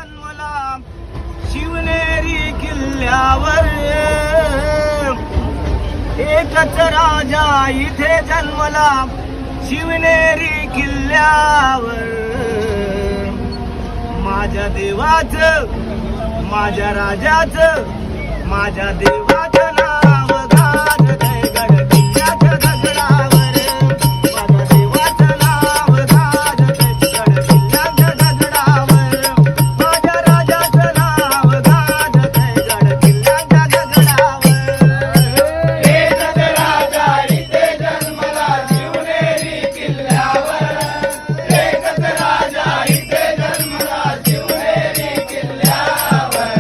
जन्मला शिवनेरी किल्ल्यावर, एकच राजा इथे जन्मला शिवनेरी किल्ल्यावर. माझ्या देवाचं, माझ्या राजाचं, माझ्या देवाचं नाव गाजतंय गड किल्ल्याच्या दगडावर. माझ्या देवाचं नाव गाजतंय गड किल्ल्याच्या दगडावर. माझ्या राजाचं नाव गाजतंय गड किल्ल्याच्या दगडावर. एकच राजा इथे जन्मला शिवनेरी किल्ल्यावर, एकच राजा इथे जन्मला शिवनेरी किल्ल्यावर.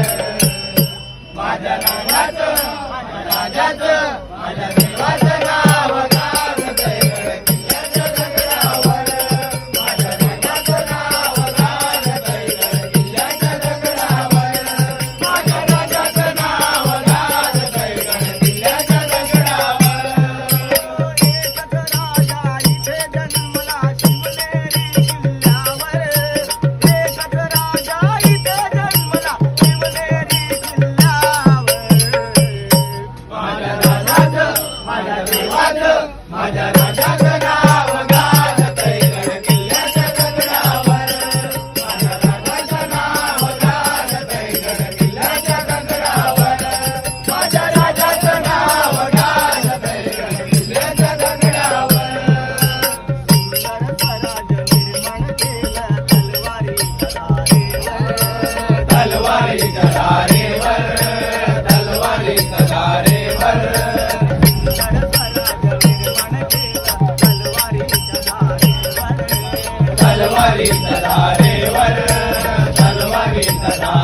माझ्या राजाचं, माझ्या राजाचं, माझ्या देवाचं नाव गाजतंय गड किल्ल्याच्या दगडावर. माझ्या राजाचं नाव गाजतंय गड किल्ल्याच्या दगडावर. माझ्या राजाचं नाव गाजतंय गड किल्ल्याच्या दगडावर. एकच राजा इथे जन्मला शिवनेरी किल्ल्यावर, एकच राजा इथे जन्मला शिवनेरी किल्ल्यावर. माझ्या राजाचं, माझ्या देवाचं, माझ्या राजाचं नाव गाजतंय गड किल्ल्याच्या दगडावर. माझ्या राजाचं नाव गाजतंय गड किल्ल्याच्या दगडावर. माझ्या राजाचं नाव गाजतंय गड किल्ल्याच्या दगडावर. तलवारीच्या धारेवर, तलवारीच्या धारेवर, तलवारीच्या धारेवर, तलवारीच्या धारेवर, तलवारीच्या धारेवर.